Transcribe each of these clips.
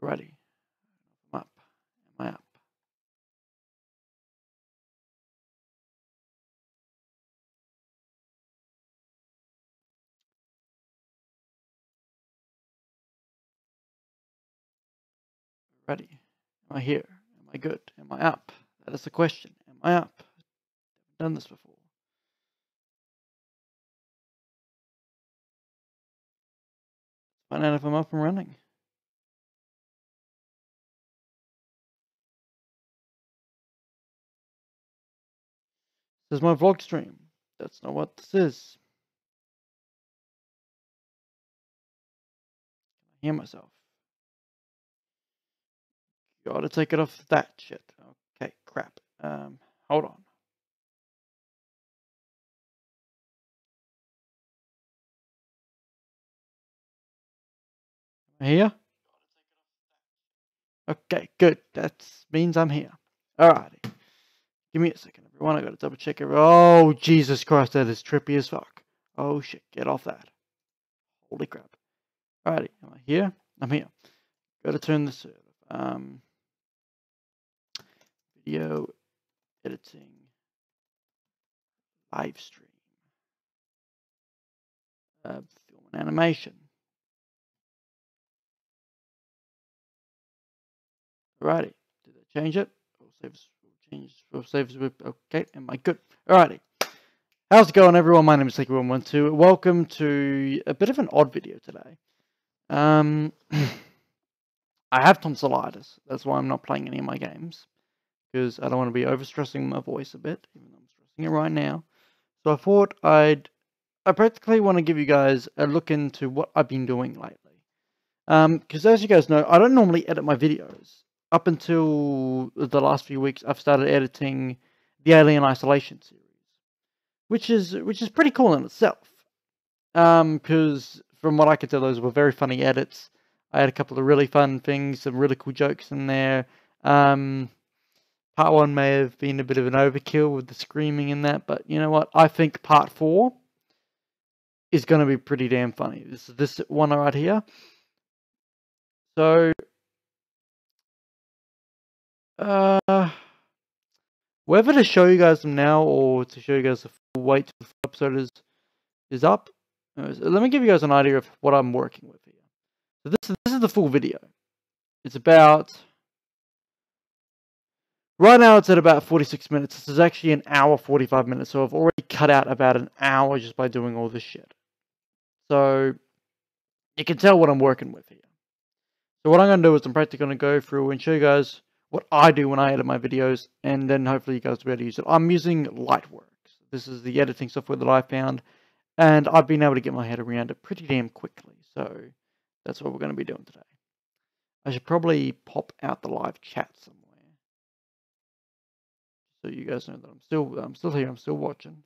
Ready. I'm up. Am I up? Ready. Am I here? Am I good? Am I up? That is the question. Am I up? I've done this before. Find out if I'm up and running. This is my vlog stream. That's not what this is. I hear myself. Gotta take it off that shit. Okay, crap. Hold on. Am I here? Okay, good. That means I'm here. Alrighty. Give me a second, everyone. I gotta double check it. Oh, Jesus Christ, that is trippy as fuck. Oh shit, get off that. Holy crap. Alrighty, am I here? I'm here. Gotta turn this video editing live stream. Film and animation. Alrighty. Did I change it? Okay, am I good? Alrighty. How's it going, everyone? My name is Seki112. Welcome to a bit of an odd video today. I have tonsillitis. That's why I'm not playing any of my games. Because I don't want to be overstressing my voice a bit, even though I'm stressing it right now. So I thought I practically want to give you guys a look into what I've been doing lately. Because as you guys know, I don't normally edit my videos. Up until the last few weeks, I've started editing the Alien Isolation series, which is pretty cool in itself. Because from what I could tell, those were very funny edits. I had a couple of really fun things, some really cool jokes in there. Part 1 may have been a bit of an overkill with the screaming in that, but you know what? I think Part 4 is going to be pretty damn funny. This one right here. So, whether to show you guys them now or to show you guys the full wait till the full episode is up. Let me give you guys an idea of what I'm working with here. So this is the full video. It's about... Right now it's at about 46 minutes. This is actually an hour 45 minutes, so I've already cut out about an hour just by doing all this shit. So you can tell what I'm working with here. So what I'm going to do is I'm practically going to go through and show you guys what I do when I edit my videos, and then hopefully you guys will be able to use it. I'm using Lightworks. This is the editing software that I found, and I've been able to get my head around it pretty damn quickly. So that's what we're going to be doing today. I should probably pop out the live chat somewhere, so you guys know that I'm still here. I'm still watching.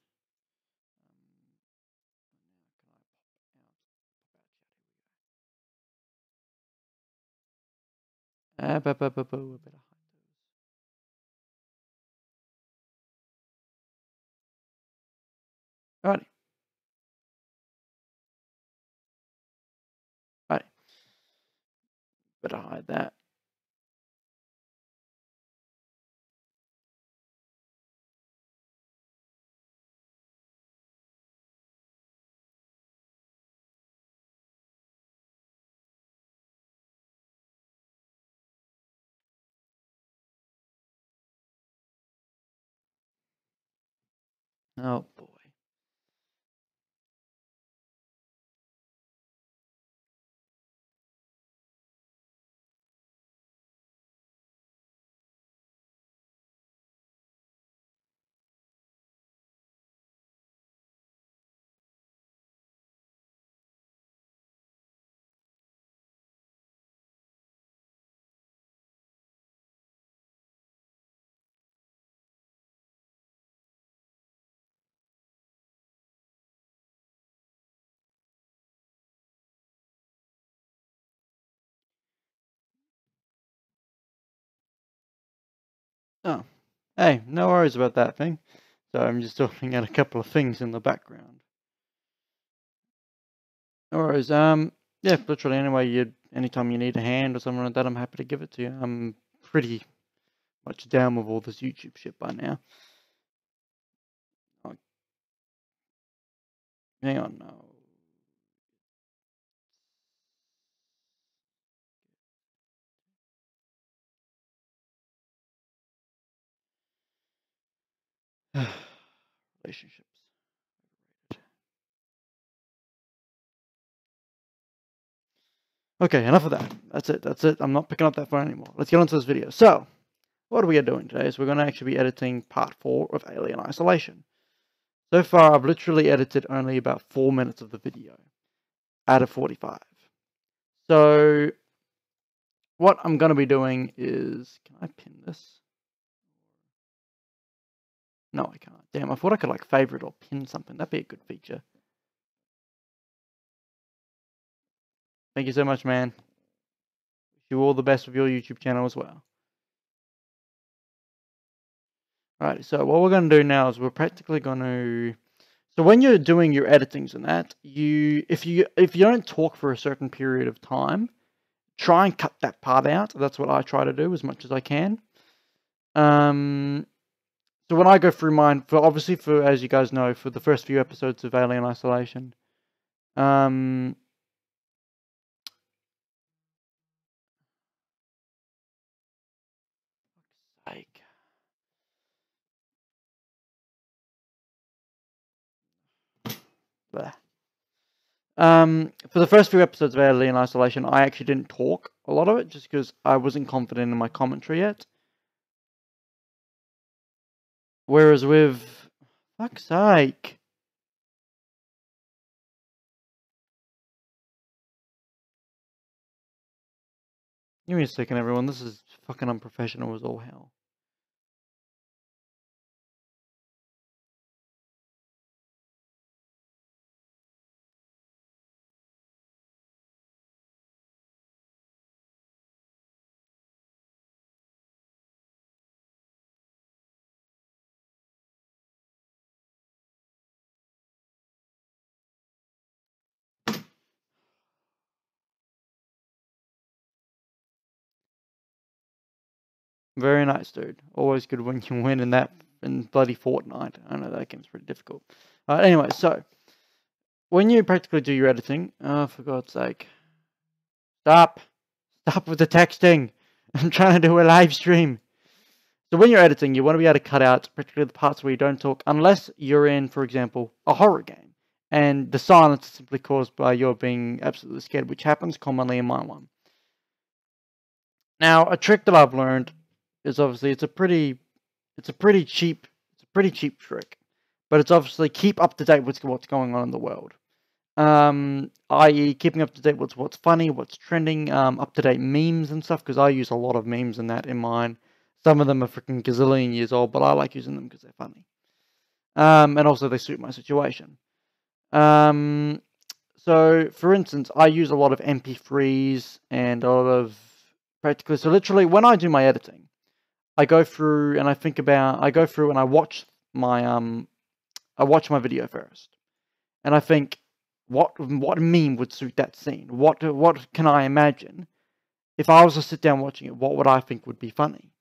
Alrighty. Alright. Better hide that. Oh boy. Oh. Hey, no worries about that thing. So I'm just looking at a couple of things in the background. No worries. Yeah, literally anyway, anytime you need a hand or something like that, I'm happy to give it to you. I'm pretty much down with all this YouTube shit by now. Oh, hang on, no. Relationships. Okay, enough of that. That's it. That's it. I'm not picking up that phone anymore. Let's get on to this video. So, what are we doing today? Is we're going to actually be editing part 4 of Alien Isolation. So far, I've literally edited only about 4 minutes of the video out of 45. So, what I'm going to be doing is... Can I pin this? No, I can't. Damn, I thought I could like favorite or pin something. That'd be a good feature. Thank you so much, man. Wish you all the best with your YouTube channel as well. Alright, so what we're going to do now is we're practically going to... So when you're doing your editings and that, if you don't talk for a certain period of time, try and cut that part out. That's what I try to do as much as I can. So when I go through mine, obviously as you guys know, for the first few episodes of Alien Isolation, like, bleh. For the first few episodes of Alien Isolation, I actually didn't talk a lot of it, just because I wasn't confident in my commentary yet. Whereas with... Fuck's sake. Give me a second, everyone. This is fucking unprofessional as all hell. Very nice, dude. Always good when you win in bloody Fortnite. I know that game's pretty difficult. Anyway, so when you practically do your editing, for God's sake, stop with the texting. I'm trying to do a live stream. So when you're editing, you want to be able to cut out particularly the parts where you don't talk, unless you're in, for example, a horror game, and the silence is simply caused by your being absolutely scared, which happens commonly in my one. Now, a trick that I've learned is obviously it's a pretty cheap trick, but it's obviously keep up to date with what's going on in the world. I.e. keeping up to date with what's funny, what's trending, up to date memes and stuff, because I use a lot of memes and that in mine. Some of them are freaking gazillion years old, but I like using them because they're funny. And also they suit my situation. So for instance, I use a lot of MP3s and a lot of practically. So literally, when I do my editing, I go through and I go through and I watch my video first, and I think, what meme would suit that scene? What can I imagine if I was to sit down watching it? What would I think would be funny?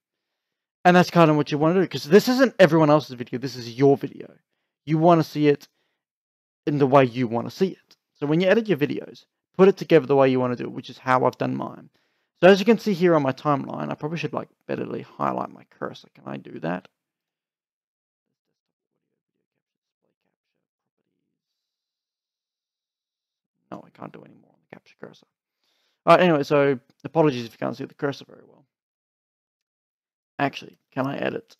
And that's kind of what you want to do, because this isn't everyone else's video. This is your video. You want to see it in the way you want to see it. So when you edit your videos, put it together the way you want to do it, which is how I've done mine. So as you can see here on my timeline, I probably should like betterly highlight my cursor. Can I do that? No, I can't do any more on the capture cursor. Alright, anyway, so apologies if you can't see the cursor very well. Actually, can I edit?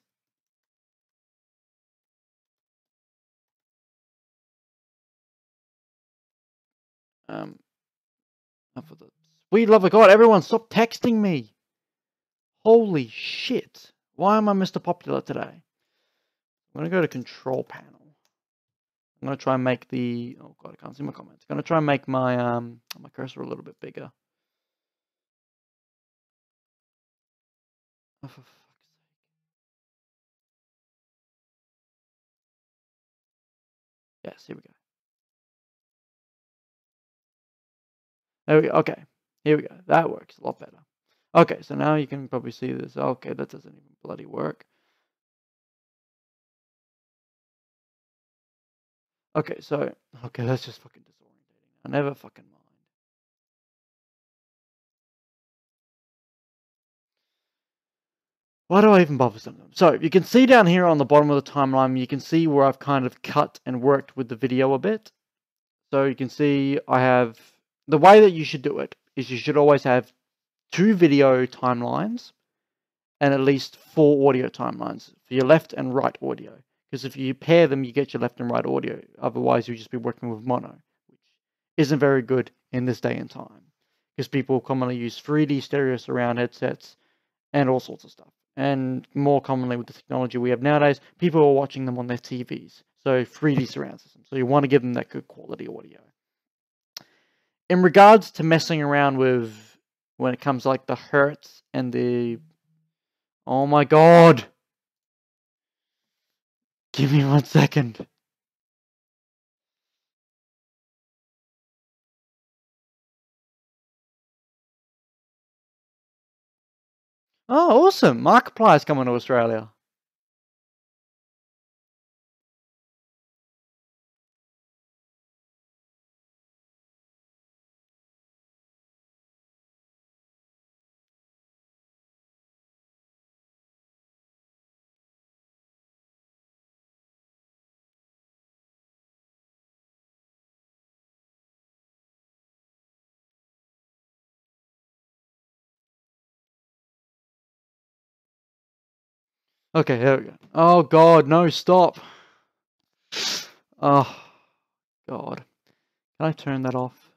For the sweet love of God, everyone stop texting me. Holy shit. Why am I Mr. Popular today? I'm going to go to control panel. I'm going to try and make the... Oh God, I can't see my comments. I'm going to try and make my my cursor a little bit bigger. Oh, for fuck's sake. Yes, here we go. There we go. Okay. Here we go. That works a lot better. Okay, so now you can probably see this. Okay, that doesn't even bloody work. Okay, so okay, that's just fucking disorientating. I never fucking mind. Why do I even bother some of them? So you can see down here on the bottom of the timeline, you can see where I've kind of cut and worked with the video a bit. So you can see I have, the way that you should do it is you should always have 2 video timelines and at least 4 audio timelines for your left and right audio. Because if you pair them, you get your left and right audio. Otherwise, you'll just be working with mono, which isn't very good in this day and time. Because people commonly use 3D stereo surround headsets and all sorts of stuff. And more commonly with the technology we have nowadays, people are watching them on their TVs. So 3D surround system. So you want to give them that good quality audio. In regards to messing around with when it comes to like the hertz and the... Oh my god! Give me 1 second. Oh, awesome! Markiplier's coming to Australia. Okay, here we go. Oh god, no, stop. Oh god. Can I turn that off?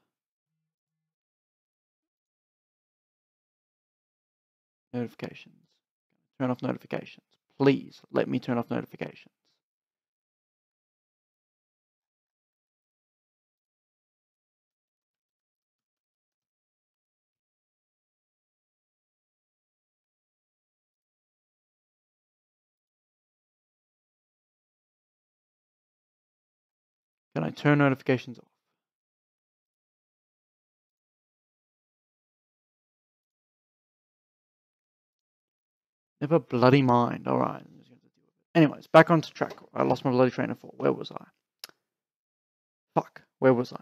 Notifications. Turn off notifications. Please, let me turn off notifications. Can I turn notifications off? Never bloody mind. Alright. Anyways, back onto track. I lost my bloody train of thought. Where was I? Fuck. Where was I?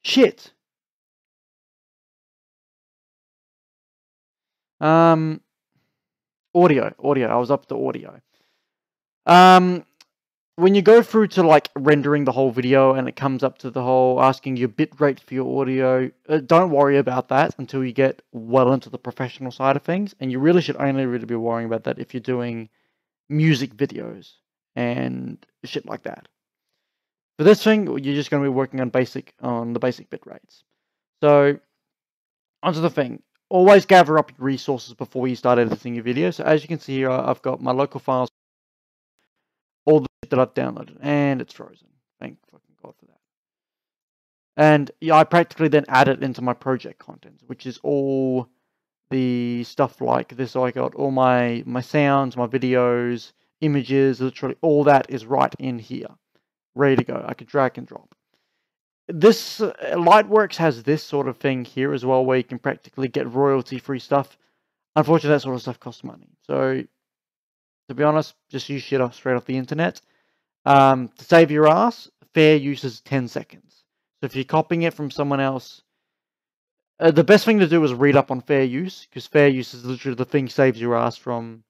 Shit! Audio. I was up to audio. When you go through to like rendering the whole video and it comes up to the whole asking your bitrate for your audio, don't worry about that until you get well into the professional side of things. And you really should only really be worrying about that if you're doing music videos and shit like that. For this thing, you're just going to be working on the basic bit rates. So onto the thing. Always gather up your resources before you start editing your video. So as you can see here, I've got my local files, all the shit that I've downloaded, and it's frozen. Thank fucking God for that. And yeah, I practically then add it into my project content, which is all the stuff like this. So I got all my sounds, my videos, images, literally all that is right in here, ready to go. I could drag and drop. This Lightworks has this sort of thing here as well, where you can practically get royalty-free stuff. Unfortunately, that sort of stuff costs money. So, to be honest, just use shit straight off the internet. To save your ass, fair use is 10 seconds. So if you're copying it from someone else, the best thing to do is read up on fair use, because fair use is literally the thing saves your ass from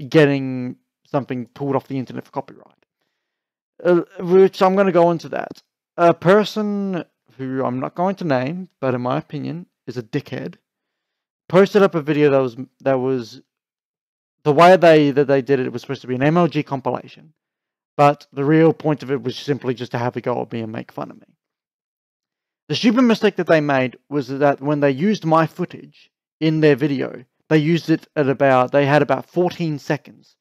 getting something pulled off the internet for copyright. Which I'm going to go into that. A person who I'm not going to name, but in my opinion is a dickhead, posted up a video that was the way they did it was supposed to be an MLG compilation, but the real point of it was simply just to have a go at me and make fun of me. The stupid mistake that they made was that when they used my footage in their video, they used it at they had about 14 seconds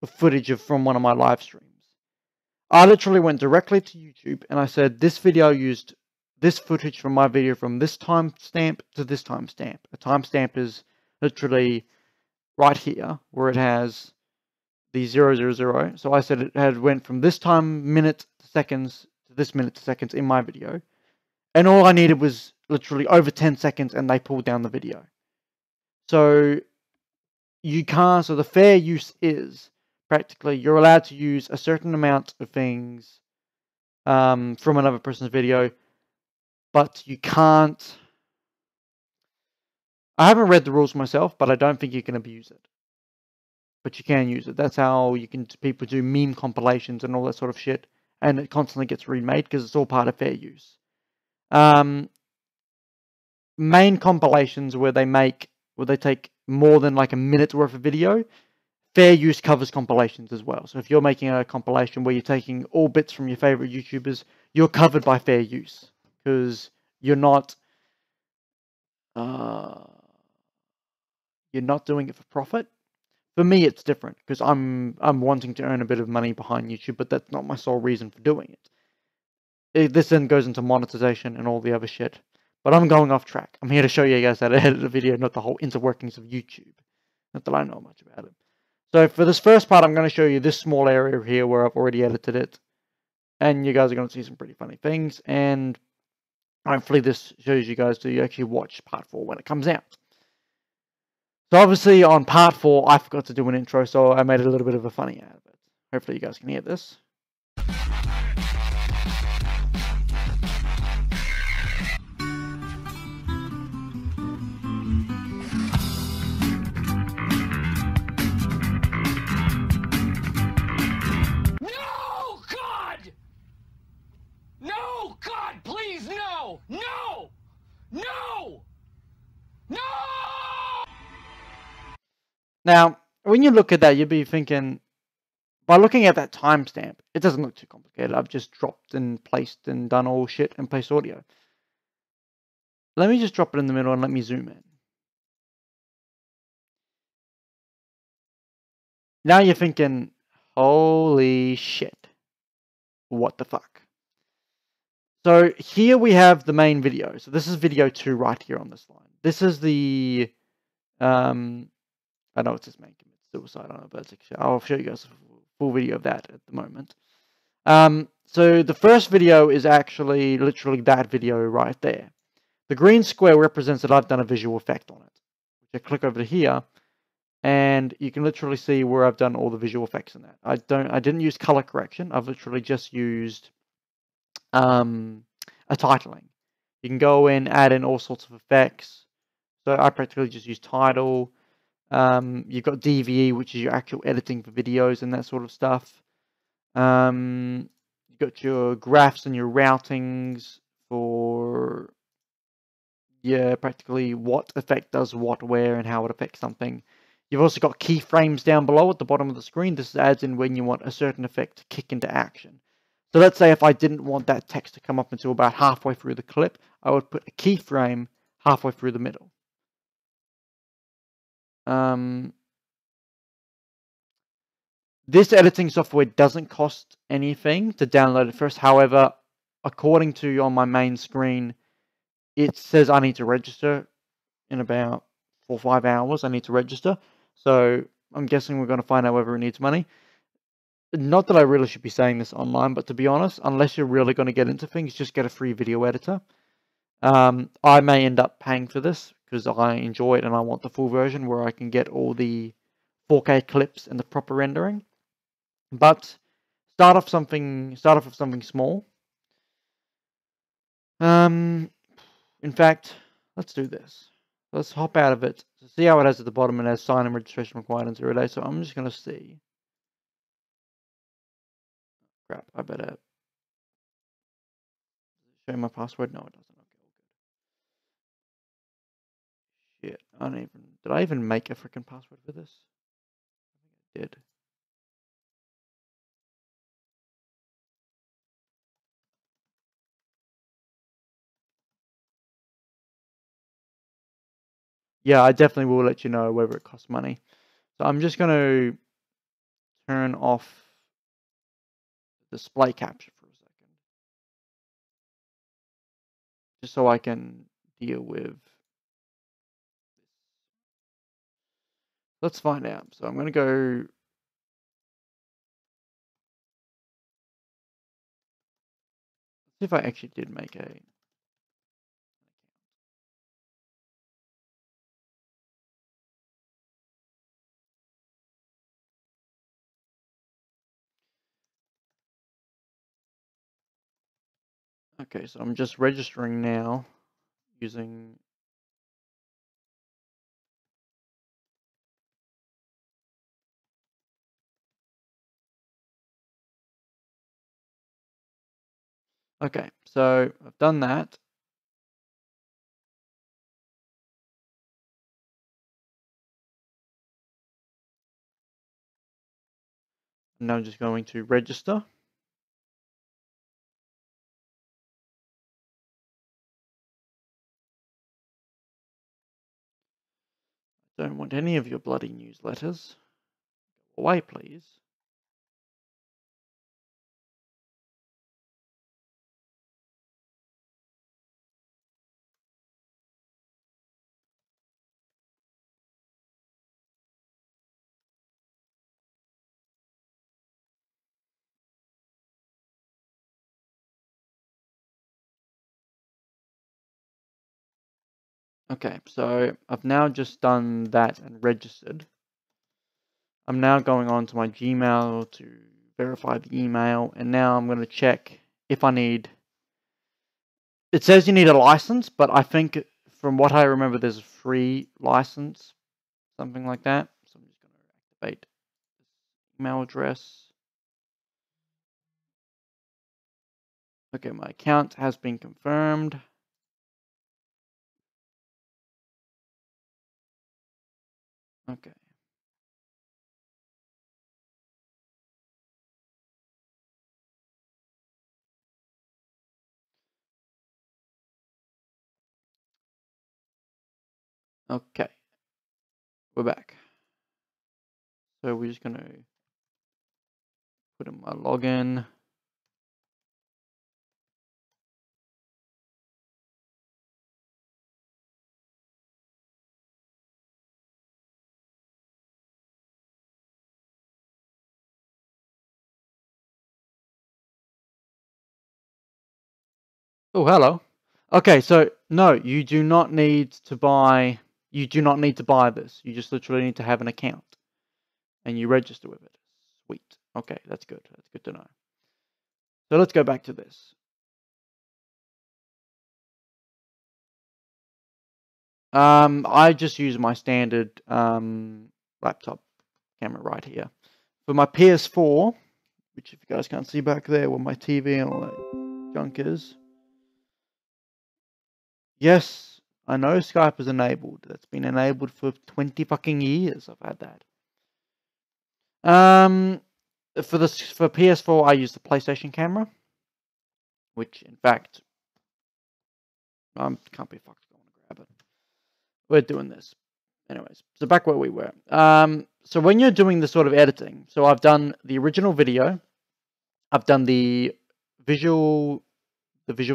of footage from one of my live streams. I literally went directly to YouTube and I said, this video used this footage from my video from this timestamp to this timestamp. A timestamp is literally right here where it has the 000. So I said it went from this time, minute, seconds this minute to seconds in my video. And all I needed was literally over 10 seconds and they pulled down the video. So you can't, so the fair use is practically you're allowed to use a certain amount of things from another person's video, but you can't. I haven't read the rules myself, but I don't think you can abuse it. But you can use it. That's how you can. People do meme compilations and all that sort of shit, and it constantly gets remade because it's all part of fair use. Main compilations where they take more than like a minute's worth of video, fair use covers compilations as well. So if you're making a compilation where you're taking all bits from your favorite YouTubers, you're covered by fair use because you're not doing it for profit. For me, it's different because I'm wanting to earn a bit of money behind YouTube, but that's not my sole reason for doing it. This then goes into monetization and all the other shit. But I'm going off track. I'm here to show you guys how to edit a video, not the whole interworkings of YouTube. Not that I know much about it. So for this first part, I'm going to show you this small area here where I've already edited it. And you guys are going to see some pretty funny things. And hopefully this shows you guys to actually watch part 4 when it comes out. So obviously on part 4, I forgot to do an intro, so I made a little bit of a funny out of it. Hopefully you guys can hear this. No, God! No, God, please, no! No! No! No! Now, when you look at that, you'd be thinking, by looking at that timestamp, it doesn't look too complicated. I've just dropped and placed and done all shit and placed audio. Let me just drop it in the middle and let me zoom in. Now you're thinking, holy shit, what the fuck? So here we have the main video. So this is video 2 right here on this line. This is the, I know it's his main commit suicide on it, but I'll show you guys a full video of that at the moment. So the first video is actually literally that video right there. The green square represents that I've done a visual effect on it. Which I click over to here, and you can literally see where I've done all the visual effects in that. I didn't use color correction. I've literally just used a titling. You can go in, add in all sorts of effects. So I practically just use title. You've got DVE, which is your actual editing for videos and that sort of stuff. You've got your graphs and your routings for practically what effect does what where and how it affects something. You've also got keyframes down below at the bottom of the screen. This adds in when you want a certain effect to kick into action. So let's say if I didn't want that text to come up until about halfway through the clip, I would put a keyframe halfway through the middle. This editing software doesn't cost anything to download it first. However, according to on my main screen, it says I need to register in about 4 or 5 hours. I need to register. So I'm guessing we're going to find out whether it needs money. Not that I really should be saying this online, but to be honest, unless you're really going to get into things, just get a free video editor. I may end up paying for this because I enjoy it and I want the full version where I can get all the 4K clips and the proper rendering. But start off with something small. In fact, let's do this. Let's hop out of it. So see how it has at the bottom and has sign and registration required in 0 days. So I'm just going to see. Crap, I better show my password. No, it doesn't. Okay, all good. Shit, did I even make a freaking password for this? I think I did. Yeah, I definitely will let you know whether it costs money. So I'm just going to turn off display capture for a second. Just so I can deal with. Let's find out. So I'm going to go. See if I actually did make a... Okay, so I'm just registering now using... Okay, so I've done that. And now I'm just going to register. Don't want any of your bloody newsletters. Go away, please. Okay, so I've now just done that and registered. I'm now going on to my Gmail to verify the email, and now I'm going to check if I need... It says you need a license, but I think from what I remember, there's a free license, something like that. So I'm just going to activate this email address. Okay, my account has been confirmed. Okay. Okay. We're back. So we're just going to put in my login. Oh, hello. Okay, so no, you do not need to buy this. You just literally need to have an account and you register with it. Sweet. Okay, that's good. That's good to know. So let's go back to this. I just use my standard laptop camera right here. For my PS4, which if you guys can't see back there where my TV and all that junk is. Yes, I know Skype is enabled. That's been enabled for 20 fucking years. I've had that. For PS4, I use the PlayStation camera, which in fact, can't be fucked going to grab it. We're doing this. Anyways, so back where we were. So when you're doing this sort of editing, so I've done the original video, I've done the visual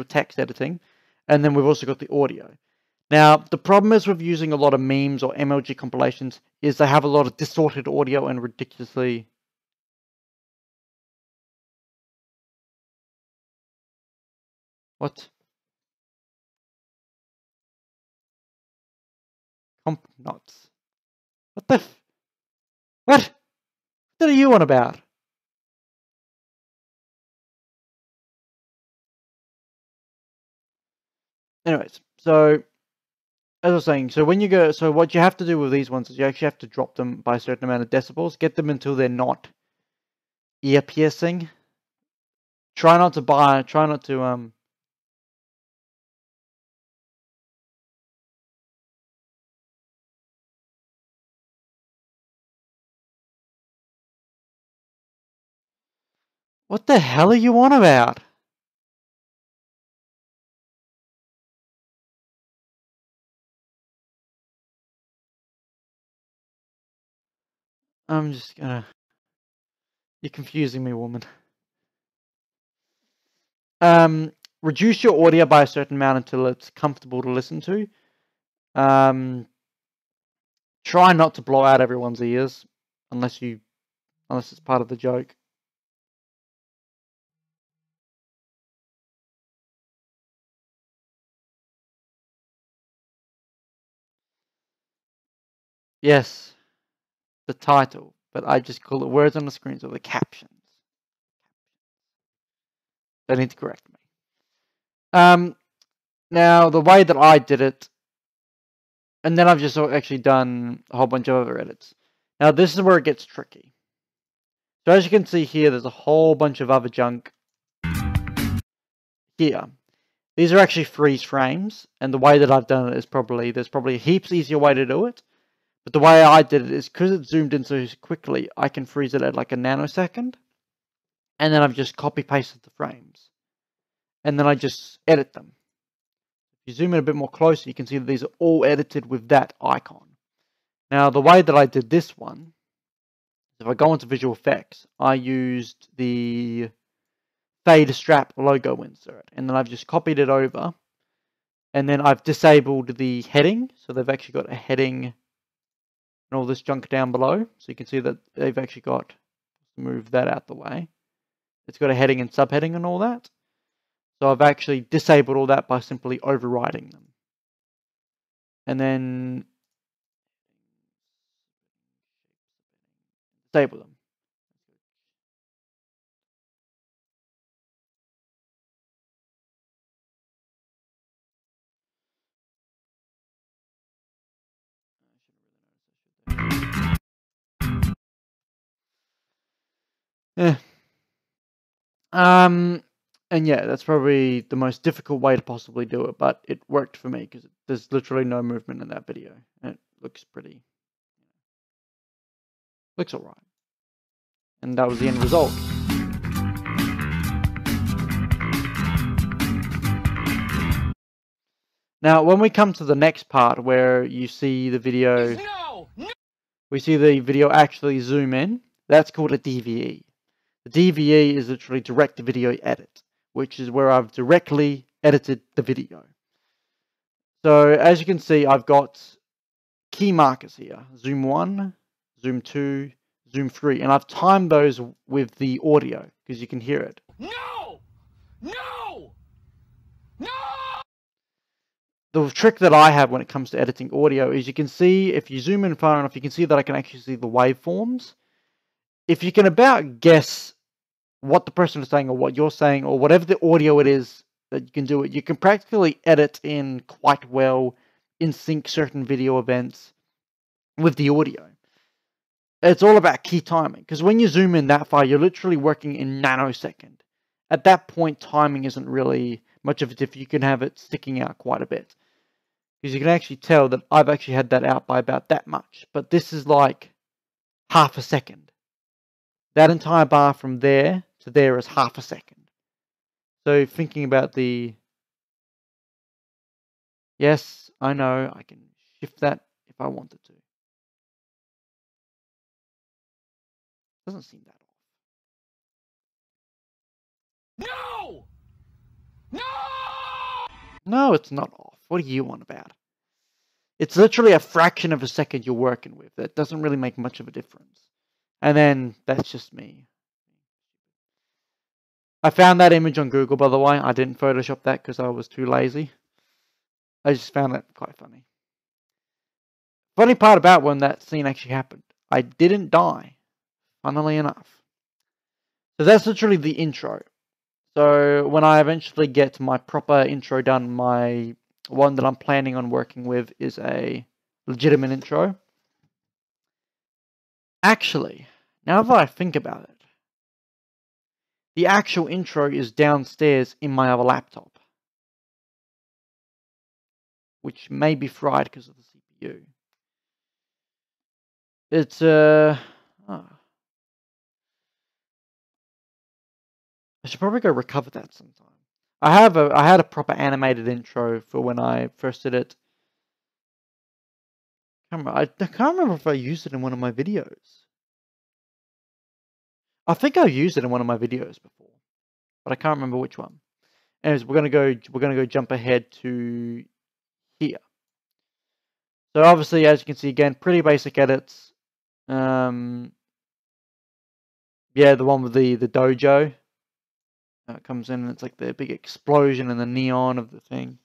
text editing, and then we've also got the audio. Now, the problem is with using a lot of memes or MLG compilations is they have a lot of distorted audio and ridiculously... What? Comp nuts. What the What? What are you on about? Anyways, so as I was saying, so when you go, so what you have to do with these ones is you actually have to drop them by a certain amount of decibels, get them until they're not ear piercing. Try not to what the hell are you on about? I'm just gonna... You're confusing me, woman. Reduce your audio by a certain amount until it's comfortable to listen to. Try not to blow out everyone's ears unless it's part of the joke. Yes, the title, but I just call it words on the screens or the captions. They need to correct me. Now the way that I did it, and then I've just actually done a whole bunch of other edits. Now this is where it gets tricky. So as you can see here, there's a whole bunch of other junk here. These are actually freeze frames, and the way that I've done it is there's probably a heaps easier way to do it. But the way I did it is because it zoomed in so quickly, I can freeze it at like a nanosecond. And then I've just copy pasted the frames. And then I just edit them. If you zoom in a bit more closely, you can see that these are all edited with that icon. Now, the way that I did this one, if I go into visual effects, I used the fade strap logo insert. And then I've just copied it over. And then I've disabled the heading. So they've actually got a heading and all this junk down below. So you can see that they've actually got, move that out the way. It's got a heading and subheading and all that. So I've actually disabled all that by simply overriding them. And then disable them. Yeah. And yeah, that's probably the most difficult way to possibly do it, but it worked for me because there's literally no movement in that video. And it looks alright. And that was the end result. Now, when we come to the next part where you see the video, we see the video actually zoom in, that's called a DVE. The DVE is literally direct to video edit, which is where I've directly edited the video. So as you can see, I've got key markers here, zoom 1, zoom 2, zoom 3, and I've timed those with the audio because you can hear it. No! No! No! The trick that I have when it comes to editing audio is you can see, if you zoom in far enough, you can see that I can actually see the waveforms. If you can about guess what the person is saying or what you're saying or whatever the audio it is that you can do it, you can practically edit in quite well, in sync certain video events with the audio. It's all about key timing, because when you zoom in that far, you're literally working in nanosecond. At that point, timing isn't really much of a diff. You can have it sticking out quite a bit. Because you can actually tell that I've actually had that out by about that much. But this is like half a second. That entire bar from there to there is half a second. So thinking about the... Yes, I know, I can shift that if I wanted to. Doesn't seem that off. No! No! No, it's not off. What do you want about? It's literally a fraction of a second you're working with. That doesn't really make much of a difference. And then, that's just me. I found that image on Google, by the way. I didn't Photoshop that because I was too lazy. I just found that quite funny. Funny part about when that scene actually happened, I didn't die, funnily enough. So that's literally the intro. So when I eventually get my proper intro done, my one that I'm planning on working with is a legitimate intro. Actually, now that I think about it, the actual intro is downstairs in my other laptop, which may be fried because of the CPU. It's I should probably go recover that sometime. I had a proper animated intro for when I first did it. I can't remember if I used it in one of my videos. I think I've used it in one of my videos before, but I can't remember which one. Anyways, we're gonna go jump ahead to here. So obviously, as you can see, again, pretty basic edits. Yeah, the one with the dojo. It comes in and it's like the big explosion and the neon of the thing.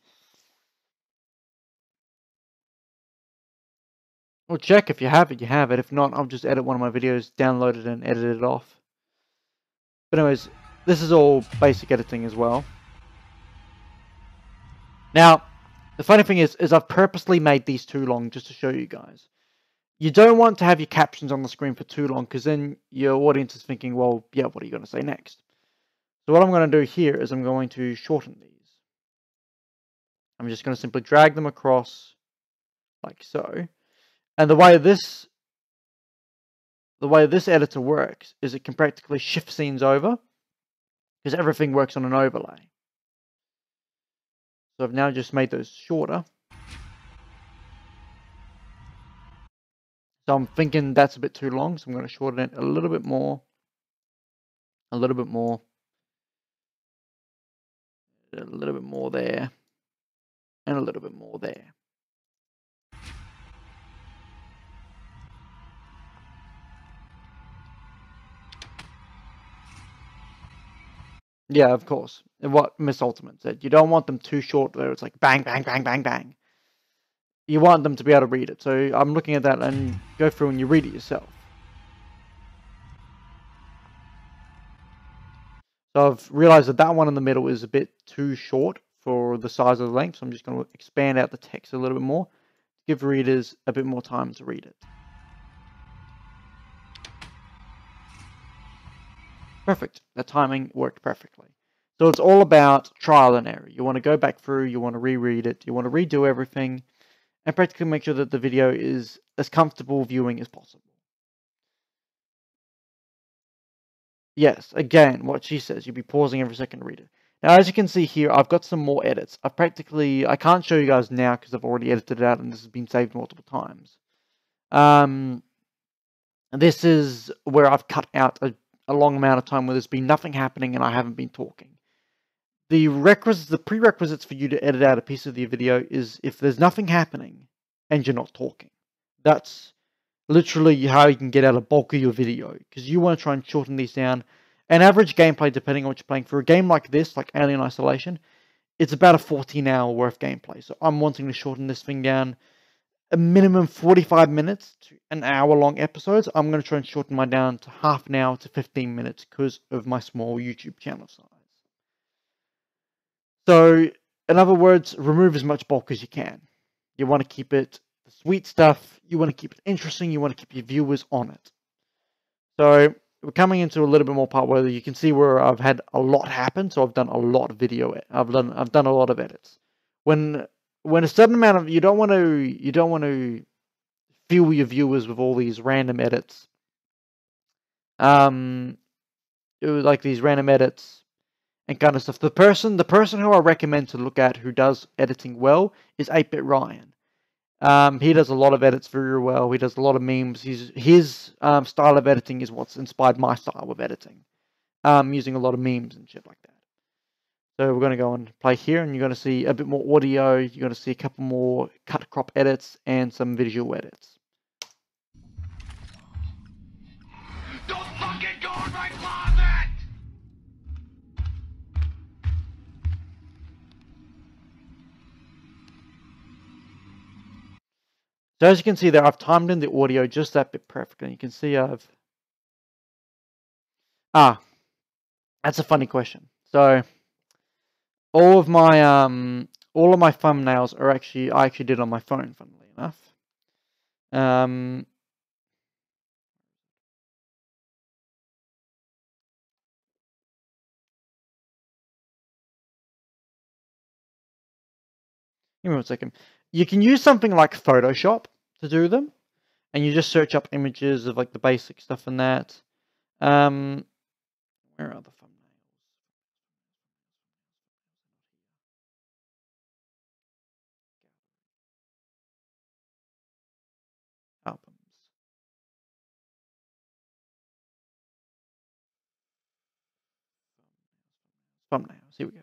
Well, check if you have it, you have it. If not, I'll just edit one of my videos, download it, and edit it off. But anyways, this is all basic editing as well. Now, the funny thing is I've purposely made these too long just to show you guys. You don't want to have your captions on the screen for too long, because then your audience is thinking, well, yeah, what are you going to say next? So what I'm going to do here is I'm going to shorten these. I'm just going to simply drag them across like so. And the way this editor works is it can practically shift scenes over, because everything works on an overlay. So I've now just made those shorter. So I'm thinking that's a bit too long, so I'm going to shorten it a little bit more, a little bit more, a little bit more there, and a little bit more there. Yeah, of course. What Miss Ultimate said. You don't want them too short where it's like bang, bang, bang, bang, bang. You want them to be able to read it. So I'm looking at that and go through and you read it yourself. So I've realized that that one in the middle is a bit too short for the size of the length. So I'm just going to expand out the text a little bit more, give readers a bit more time to read it. Perfect. That timing worked perfectly. So it's all about trial and error. You want to go back through, you want to reread it, you want to redo everything, and practically make sure that the video is as comfortable viewing as possible. Yes, again, what she says, you'll be pausing every second to read it. Now, as you can see here, I've got some more edits. I can't show you guys now because I've already edited it out and this has been saved multiple times. This is where I've cut out a long amount of time where there's been nothing happening and I haven't been talking. The prerequisites for you to edit out a piece of the video is if there's nothing happening and you're not talking. That's literally how you can get out a bulk of your video, because you want to try and shorten these down. An average gameplay, depending on what you're playing, for a game like this, like Alien Isolation, it's about a 14-hour worth gameplay. So I'm wanting to shorten this thing down a minimum 45 minutes to an hour-long episodes. I'm going to try and shorten mine down to half an hour to 15 minutes because of my small YouTube channel size. So, in other words, remove as much bulk as you can. You want to keep it the sweet stuff. You want to keep it interesting. You want to keep your viewers on it. So, we're coming into a little bit more part where you can see where I've had a lot happen. So, I've done a lot of video. I've done a lot of edits. When a certain amount of you don't want to fuel your viewers with all these random edits. Like these random edits and kind of stuff. The person who I recommend to look at who does editing well is 8-Bit Ryan. He does a lot of edits very well. He does a lot of memes. His style of editing is what's inspired my style of editing. Using a lot of memes and shit like that. So we're going to go and play here, and you're going to see a bit more audio. You're going to see a couple more cut crop edits and some visual edits. Don't fucking go in my closet! So as you can see there, I've timed in the audio just that bit perfectly. You can see I've... that's a funny question. So all of my thumbnails are I actually did on my phone, funnily enough. Give me 1 second. You can use something like Photoshop to do them, and you just search up images of like the basic stuff and that. Where are the thumbnails? Albums. Thumbnails. Here we go.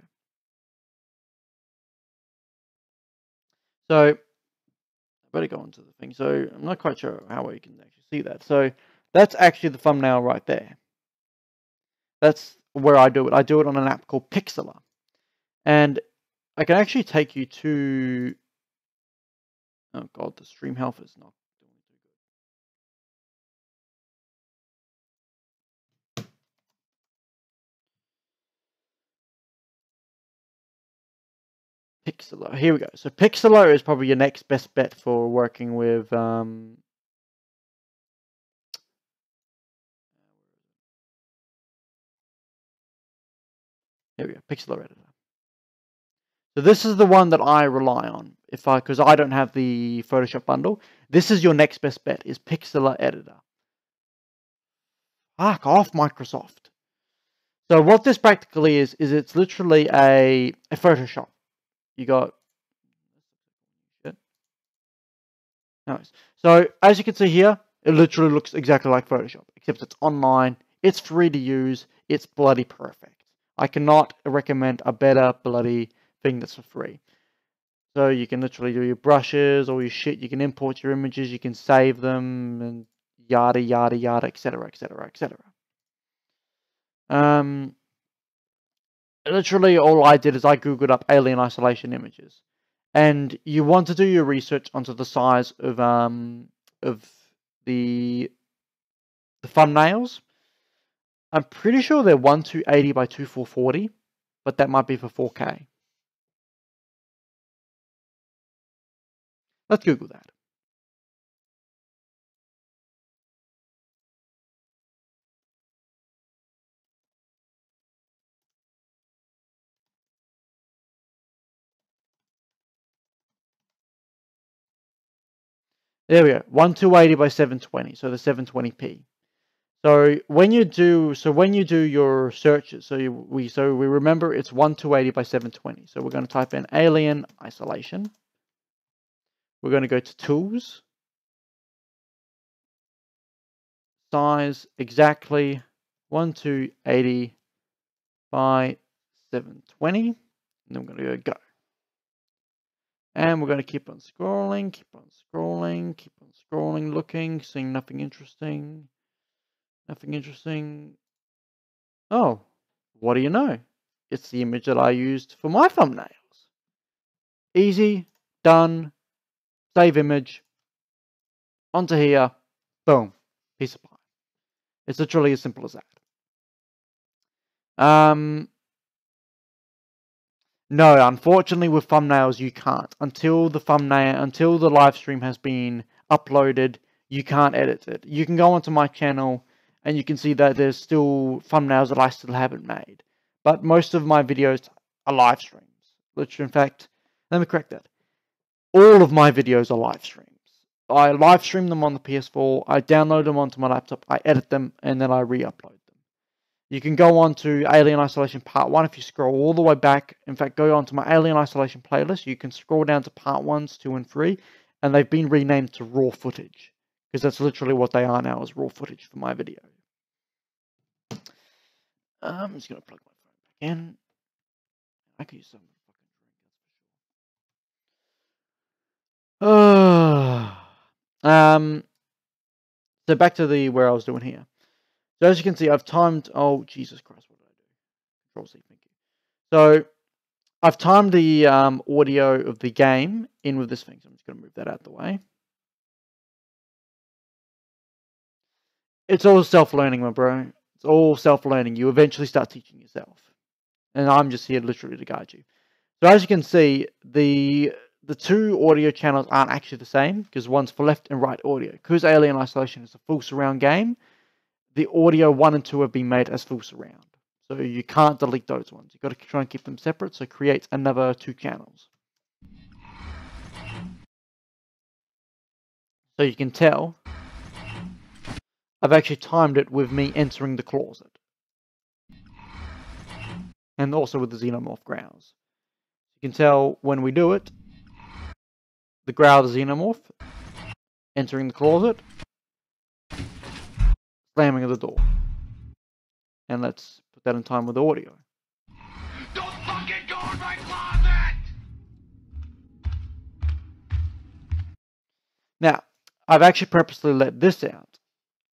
So I better go into the thing. So I'm not quite sure how well you can actually see that. So that's actually the thumbnail right there. That's where I do it. I do it on an app called Pixlr. And I can actually take you to... Oh god, the stream health is not doing too Pixelo. Here we go. So Pixelo is probably your next best bet for working with here we go, Pixelo editor. So this is the one that I rely on because I don't have the Photoshop bundle. This is your next best bet is Pixelo editor. Fuck off, Microsoft. So what this practically is it's literally a Photoshop. You got nice. So as you can see here, it literally looks exactly like Photoshop, except it's online, it's free to use, it's bloody perfect. I cannot recommend a better bloody thing that's for free. So you can literally do your brushes, all your shit, you can import your images, you can save them, and yada yada yada, etc. etc. etc. Literally all I did is I googled up alien isolation images. And you want to do your research onto the size of the thumbnails. I'm pretty sure they're 1280 by 2440, but that might be for 4K. Let's Google that. There we go. 1280 by 720, so the 720p. So when you do your searches, we remember it's 1280 by 720. So we're going to type in alien isolation. We're going to go to tools, size exactly 1280 by 720, and then we're going to go. And we're going to keep on scrolling, looking, seeing nothing interesting. Oh, what do you know? It's the image that I used for my thumbnails. Easy, done, save image, onto here, boom, piece of pie. It's literally as simple as that. No, unfortunately with thumbnails you can't. Until the live stream has been uploaded, you can't edit it. You can go onto my channel and you can see that there's still thumbnails that I still haven't made. But most of my videos are live streams. Which in fact, let me correct that. All of my videos are live streams. I live stream them on the PS4, I download them onto my laptop, I edit them, and then I re-upload them. You can go on to Alien Isolation Part 1 if you scroll all the way back. In fact, go on to my Alien Isolation playlist. You can scroll down to Part 1s, 2, and 3, and they've been renamed to raw footage, because that's literally what they are now, is raw footage for my video. I'm just going to plug my phone back in. I could use some fucking drink. So back to where I was doing here. So as you can see, I've timed. Oh Jesus Christ! What did I do? Control C. Thank you. So I've timed the audio of the game in with this thing. So I'm just going to move that out of the way. It's all self-learning, my bro. It's all self-learning. You eventually start teaching yourself, and I'm just here literally to guide you. So as you can see, the two audio channels aren't actually the same because one's for left and right audio. Because Alien Isolation is a full surround game, the audio 1 and 2 have been made as full surround. So you can't delete those ones. You've got to try and keep them separate, so create another 2 channels. So you can tell, I've actually timed it with me entering the closet. And also with the Xenomorph growls. You can tell when we do it, the growl of the Xenomorph, entering the closet, slamming of the door. And let's put that in time with the audio. Don't fucking go in my closet! Now, I've actually purposely let this out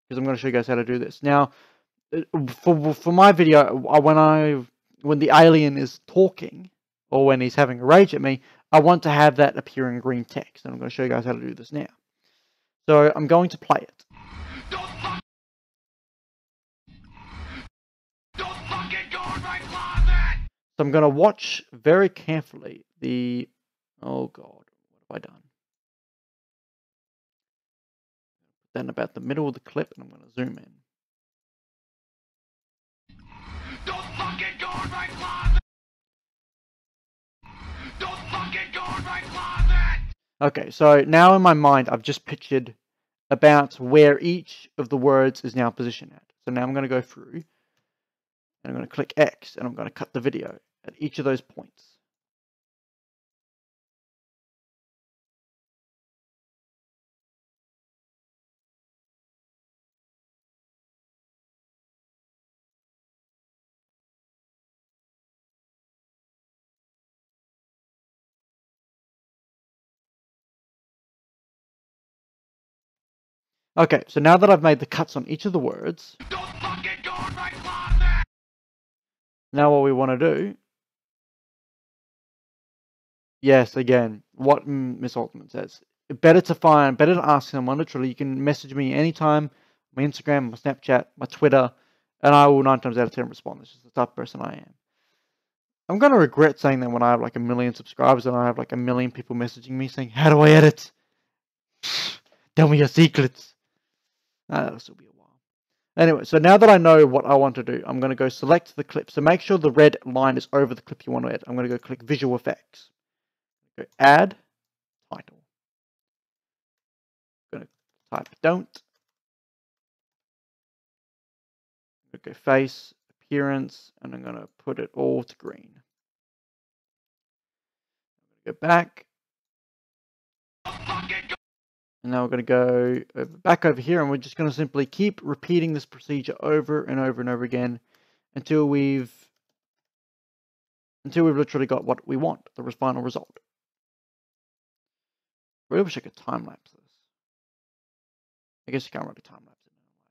because I'm going to show you guys how to do this. Now, for my video, when the alien is talking or when he's having a rage at me, I want to have that appear in green text, and I'm going to show you guys how to do this now. So I'm going to play it. Don't fucking go in my closet! So I'm going to watch very carefully the... Oh God, what have I done? Then about the middle of the clip, and I'm going to zoom in. Don't fucking go in my closet! Don't fucking go in my closet! Okay, so now in my mind, I've just pictured about where each of the words is now positioned at. So now I'm going to go through, and I'm going to click X, and I'm going to cut the video at each of those points. Okay, so now that I've made the cuts on each of the words, Don't fucking go in my closet! now what we want to do... Yes, again, what Miss Altman says. Better to ask someone. Literally, you can message me anytime, my Instagram, my Snapchat, my Twitter, and I will 9 times out of 10 respond. This is the type of person I am. I'm going to regret saying that when I have like 1,000,000 subscribers and I have like 1,000,000 people messaging me saying, how do I edit? Tell me your secrets. That'll still be a while. Anyway, so now that I know what I want to do, I'm going to go select the clip. So make sure the red line is over the clip you want to edit. I'm going to go click Visual Effects. Go Add Title. I'm going to type Don't. I'm going to go Face, Appearance, and I'm going to put it all to green. I'm going to go back. And now we're going to go back over here, and we're just going to simply keep repeating this procedure over and over and over again until we've literally got what we want, the final result. I really wish I could time lapse this. I guess you can't really time lapse it in a live stream.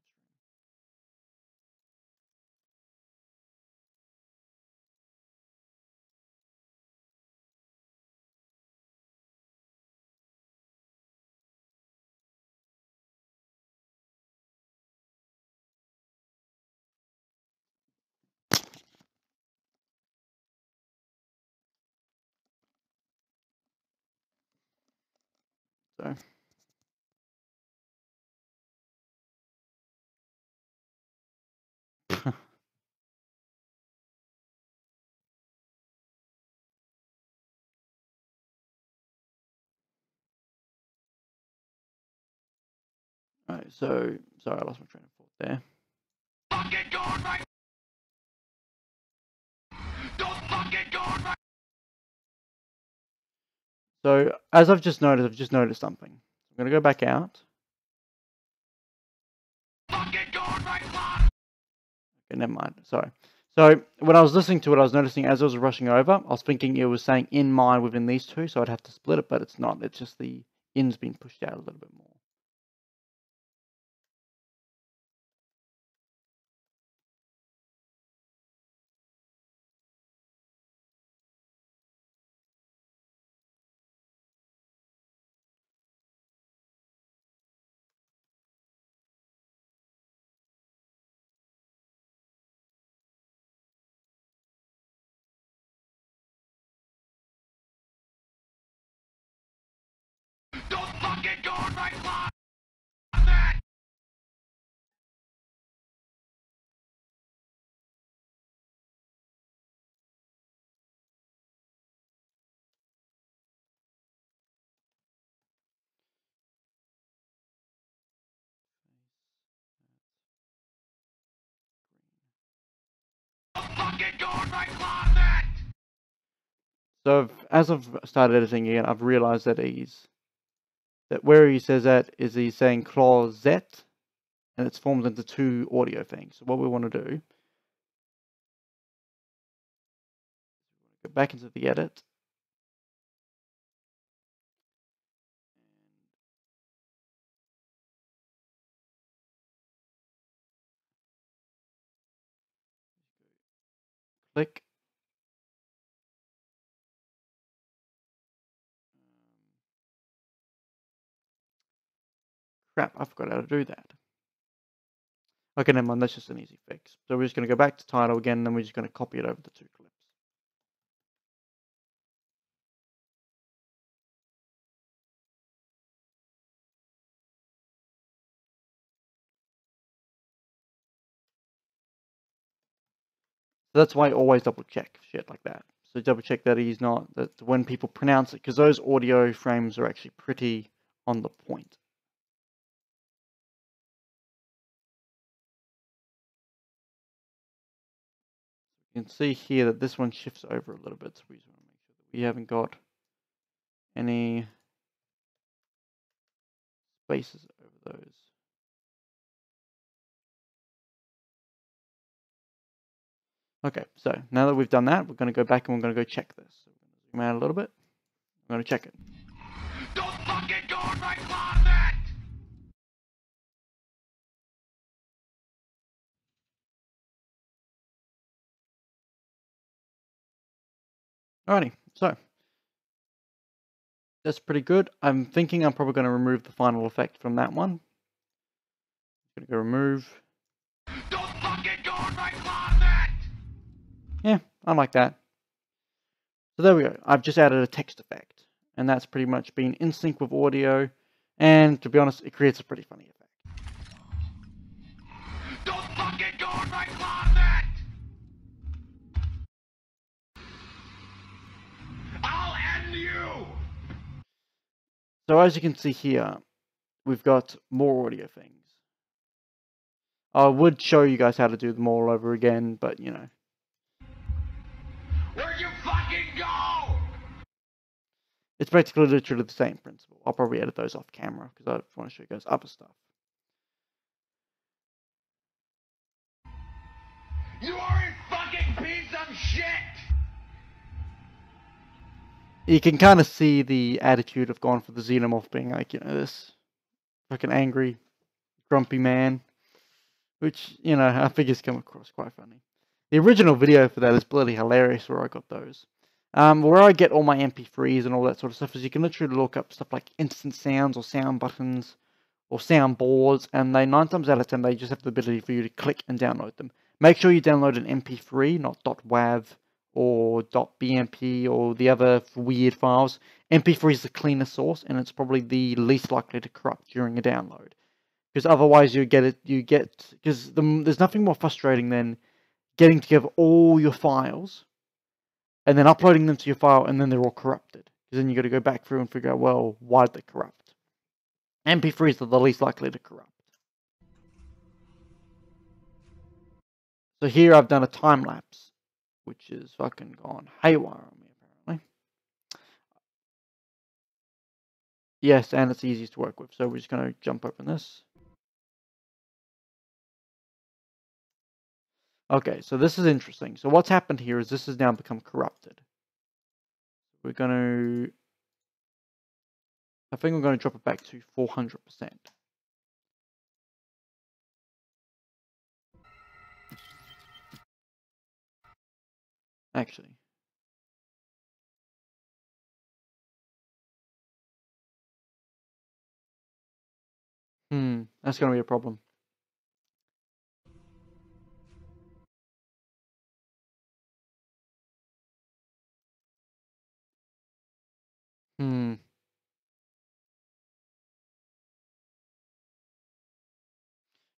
So. Alright, so sorry, I lost my train of thought there. Fucking go in my... Don't fucking go in my... So as I've just noticed something. I'm going to go back out. Fucking go in my closet! Okay, never mind. Sorry. So when I was listening to it, I was noticing as I was rushing over, I was thinking it was saying in my within these two, so I'd have to split it, but it's not. It's just the in's been pushed out a little bit more. Don't fucking go in my closet! Don't fucking go in my closet! So as I've started editing again, I've realized that where he says that is he's saying closet, and it's formed into two audio things. So what we want to do, go back into the edit. Click. Crap, I forgot how to do that. Okay, never mind, that's just an easy fix. So we're just going to go back to title again, and then we're just going to copy it over the two clips. So that's why I always double check shit like that. So double check that he's not, that when people pronounce it, because those audio frames are actually pretty on the point. You can see here that this one shifts over a little bit, so we just want to make sure that we haven't got any spaces over those. Okay, so now that we've done that, we're going to go back and we're going to go check this. So we're going to zoom out a little bit. I'm going to check it. Don't fucking go in my closet! Alrighty, so that's pretty good. I'm thinking I'm probably going to remove the final effect from that one. I'm going to go remove. Don't fucking go in my closet! Yeah, I like that. So there we go. I've just added a text effect, and that's pretty much been in sync with audio. And to be honest, it creates a pretty funny effect. Don't fucking go in my closet! I'll end you! So as you can see here, we've got more audio things. I would show you guys how to do them all over again, but you know. Where'd you fucking go? It's basically literally the same principle. I'll probably edit those off camera because I want to show you guys other stuff. You are a fucking piece of shit! You can kind of see the attitude of going for the xenomorph being like, you know, this fucking angry, grumpy man. Which, you know, I figure's come across quite funny. The original video for that is bloody hilarious where I got those. Where I get all my MP3s and all that sort of stuff is you can literally look up stuff like instant sounds or sound buttons or sound boards, and they 9 times out of 10 they just have the ability for you to click and download them. Make sure you download an MP3, not .wav or .bmp or the other weird files. MP3 is the cleanest source, and it's probably the least likely to corrupt during a download. Because otherwise because there's nothing more frustrating than getting together all your files and then uploading them to your file and then they're all corrupted. Because then you got to go back through and figure out, well, why did they corrupt? MP3s are the least likely to corrupt. So here I've done a time lapse, which is fucking gone haywire on me apparently. Yes, and it's easiest to work with. So we're just going to jump open this. Okay, so this is interesting. So what's happened here is this has now become corrupted. We're going to... I think I'm going to drop it back to 400%. Actually. That's going to be a problem.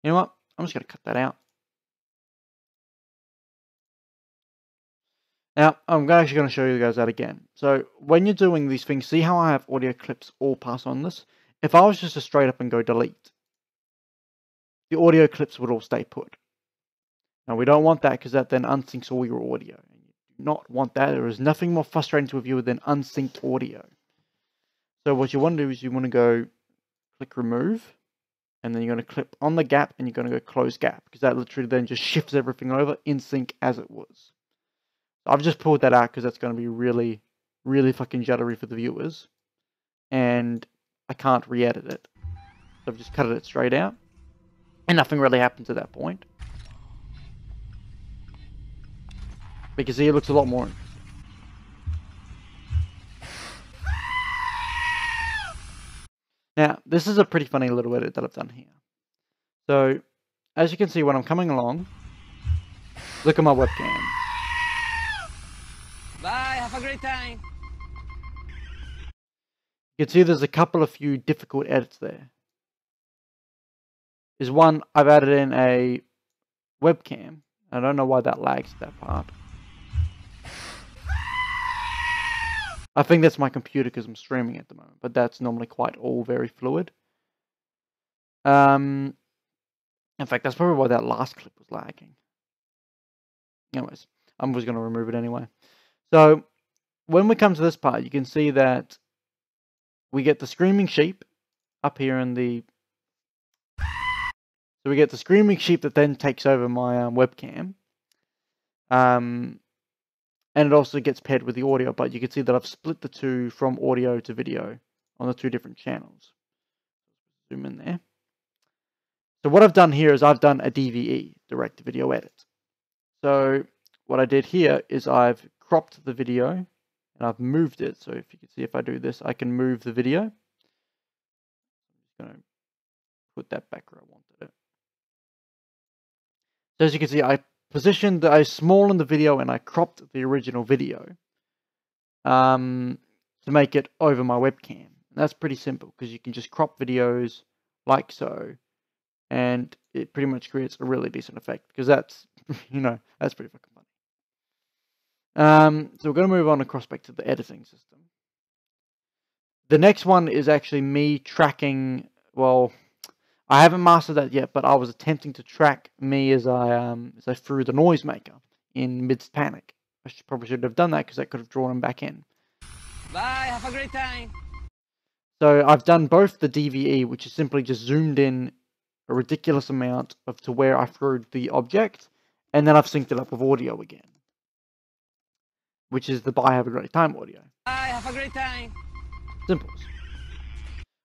You know what? I'm just going to cut that out. Now, I'm actually going to show you guys that again. So, when you're doing these things, see how I have audio clips all pass on this? If I was just to straight up and go delete, the audio clips would all stay put. Now, we don't want that because that then unsyncs all your audio. And you do not want that. There is nothing more frustrating to a viewer than unsynced audio. So, what you want to do is you want to go click remove. And then you're going to click on the gap and you're going to go close gap. Because that literally then just shifts everything over in sync as it was. I've just pulled that out because that's going to be really, really fucking juddery for the viewers. And I can't re-edit it. So I've just cut it straight out. And nothing really happens at that point. Because see, it looks a lot more... Now, this is a pretty funny little edit that I've done here. So, as you can see when I'm coming along, look at my webcam. Bye, have a great time. You can see there's a few difficult edits there. Is one, I've added in a webcam, I don't know why that lags that part. I think that's my computer because I'm streaming at the moment, but that's normally quite all very fluid. In fact, that's probably why that last clip was lagging. Anyways, I'm just going to remove it anyway. So when we come to this part, you can see that we get the screaming sheep up here in the... So we get the screaming sheep that then takes over my webcam. And it also gets paired with the audio, but you can see that I've split the two from audio to video on the two different channels. Zoom in there. So what I've done here is I've done a DVE, direct video edit. So what I did here is I've cropped the video and I've moved it. So if you can see, if I do this, I can move the video. I'm just going to put that back where I wanted it. So as you can see, I positioned, I smallened the video and I cropped the original video to make it over my webcam. And that's pretty simple because you can just crop videos like so, and it pretty much creates a really decent effect because that's, you know, that's pretty fucking funny. So we're going to move on across back to the editing system. The next one is actually me tracking, well, I haven't mastered that yet, but I was attempting to track me as I threw the noisemaker in Midst Panic. I probably should have done that because that could have drawn him back in. Bye, have a great time. So I've done both the DVE, which is simply just zoomed in a ridiculous amount to where I threw the object, and then I've synced it up with audio again, which is the bye, have a great time audio. Bye, have a great time. Simple.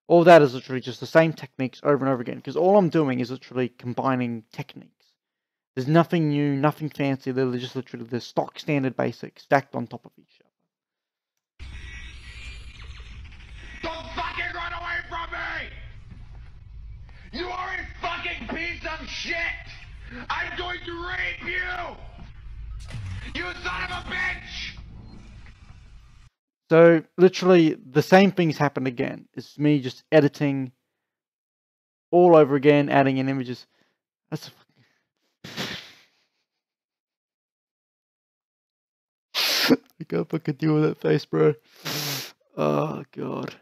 All that is literally just the same techniques over and over again, because all I'm doing is literally combining techniques. There's nothing new, nothing fancy. They're just literally the stock standard basics stacked on top of each other. Don't fucking run away from me! You are a fucking piece of shit! I'm going to rape you! You son of a bitch! So, literally, the same things happen again. It's me just editing all over again, adding in images. That's a I can't fucking deal with that face, bro. Oh, God.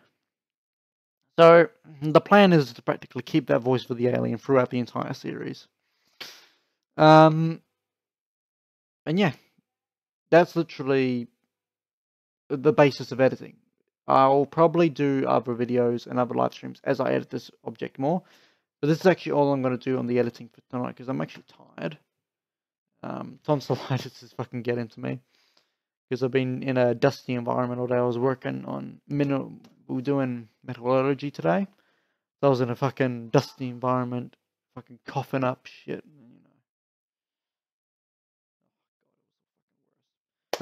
So, the plan is to practically keep that voice for the alien throughout the entire series. And yeah, that's literally the basis of editing. I'll probably do other videos and other live streams as I edit this object more. But this is actually all I'm going to do on the editing for tonight because I'm actually tired. Tonsillitis is fucking getting to me. Because I've been in a dusty environment all day. I was working on we were doing metallurgy today. So I was in a fucking dusty environment, fucking coughing up shit. You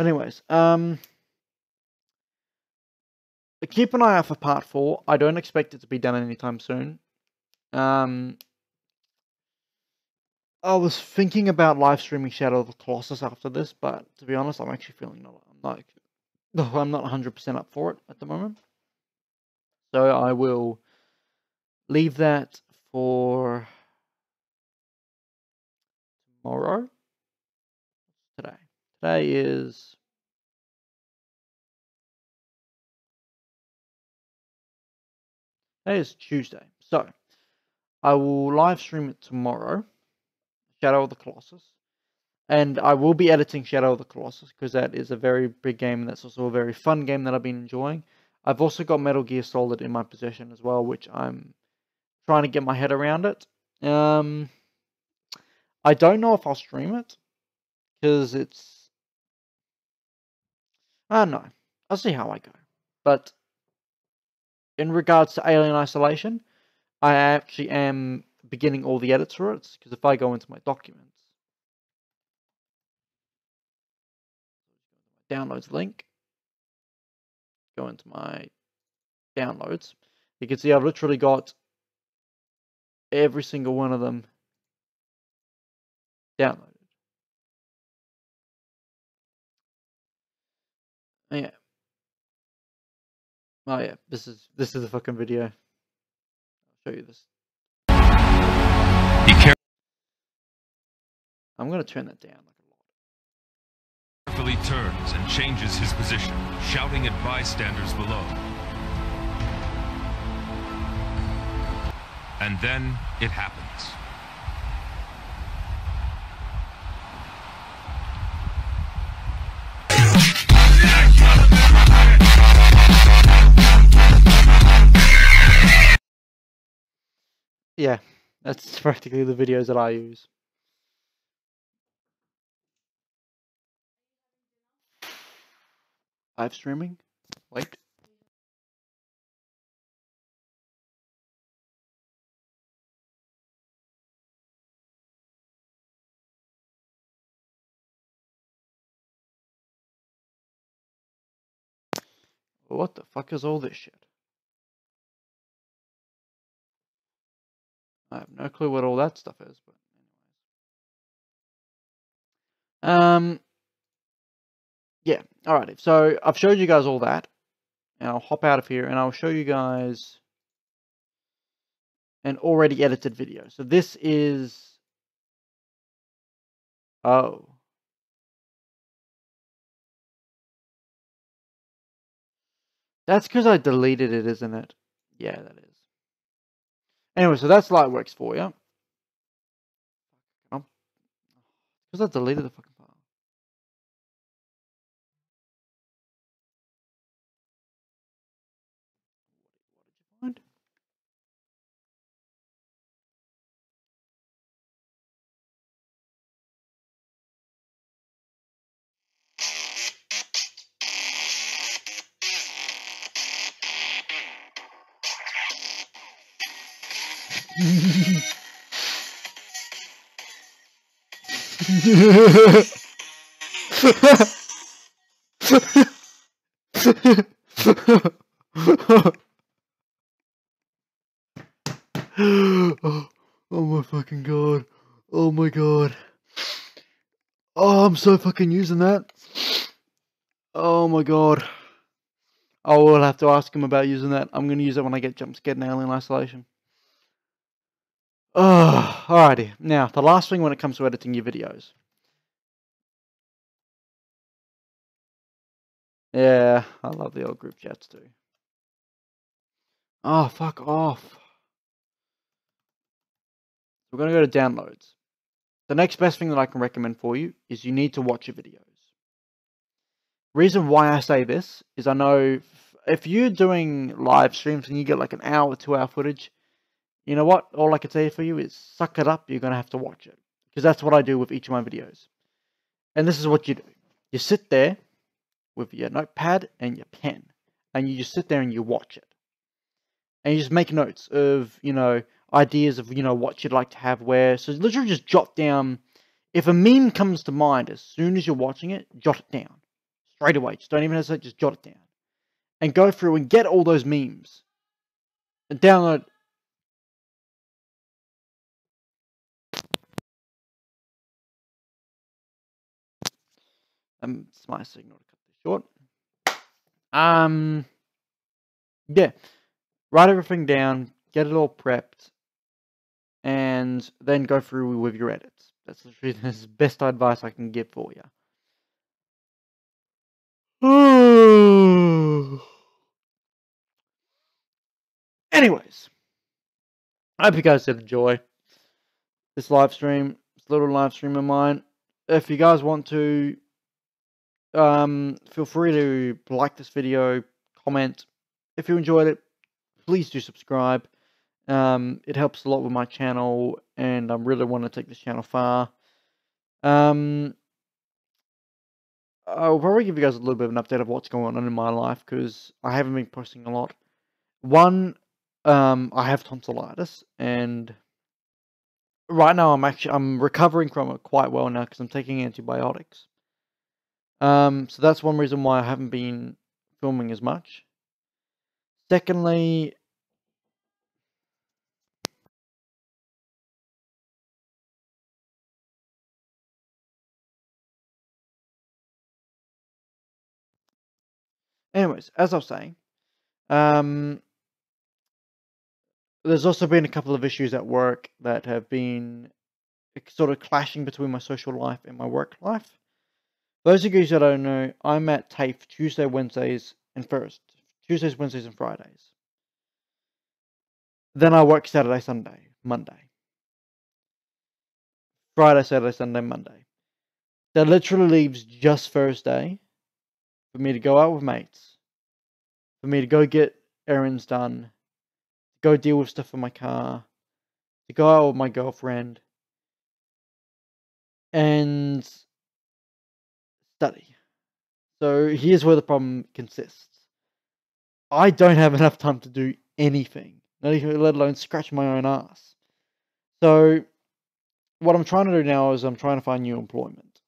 know. Anyways, keep an eye out for part 4. I don't expect it to be done anytime soon. I was thinking about live streaming Shadow of the Colossus after this, but to be honest, I'm actually feeling I'm not 100% up for it at the moment. So I will leave that for tomorrow. Today. Today is Tuesday. So I will live stream it tomorrow. Shadow of the Colossus. And I will be editing Shadow of the Colossus because that is a very big game and that's also a very fun game that I've been enjoying. I've also got Metal Gear Solid in my possession as well, which I'm trying to get my head around it. I don't know if I'll stream it because it's... I don't know. I'll see how I go. But in regards to Alien Isolation, I actually am beginning all the edits for it because if I go into my documents, downloads link, go into my downloads, you can see I've literally got every single one of them downloaded. Yeah. Oh yeah, this is a fucking video. I'll show you this. I'm going to turn that down like a lot. Carefully turns and changes his position, shouting at bystanders below. And then it happens. Yeah, that's practically the videos that I use. Live streaming? Wait. What the fuck is all this shit? I have no clue what all that stuff is, but yeah, alrighty. So I've showed you guys all that, and I'll hop out of here and I'll show you guys an already edited video. So this is, oh, that's because I deleted it, isn't it? Yeah, that is. Anyway, so that's Lightworks for you. Because I deleted the fucking file. What did you find? Oh, oh my fucking god. Oh my god. Oh, I'm so fucking using that. Oh my god. I will have to ask him about using that. I'm going to use it when I get jump scared in Alien Isolation. Oh, alrighty. Now, the last thing when it comes to editing your videos. Yeah, I love the old group chats too. Oh, fuck off. We're going to go to downloads. The next best thing that I can recommend for you is you need to watch your videos. Reason why I say this is I know if you're doing live streams and you get like an hour, 2 hour footage, you know what? All I can say for you is suck it up. You're going to have to watch it. Because that's what I do with each of my videos. And this is what you do. You sit there with your notepad and your pen. And you just sit there and you watch it. And you just make notes of, you know, ideas of, you know, what you'd like to have where. So literally just jot down. If a meme comes to mind as soon as you're watching it, jot it down. Straight away. Just don't even hesitate, just jot it down. And go through and get all those memes. And download. It's my signal to cut this short. Yeah. Write everything down, get it all prepped, and then go through with your edits. That's literally the best advice I can give for you. Anyways, I hope you guys did enjoy this live stream, this little live stream of mine. If you guys want to, feel free to like this video, comment. If you enjoyed it, please do subscribe. It helps a lot with my channel, and I really want to take this channel far. I'll probably give you guys a little bit of an update of what's going on in my life, because I haven't been posting a lot. One, I have tonsillitis, and right now I'm recovering from it quite well now because I'm taking antibiotics. So that's one reason why I haven't been filming as much. Secondly, anyways, as I was saying, there's also been a couple of issues at work that have been sort of clashing between my social life and my work life. Those of you guys that don't know, I'm at TAFE Tuesdays, Wednesdays, and Fridays. Then I work Saturday, Sunday, Monday. Friday, Saturday, Sunday, Monday. That literally leaves just Thursday for me to go out with mates, for me to go get errands done, go deal with stuff in my car, to go out with my girlfriend, and study. So here's where the problem consists. I don't have enough time to do anything, not even let alone scratch my own ass. So what I'm trying to do now is I'm trying to find new employment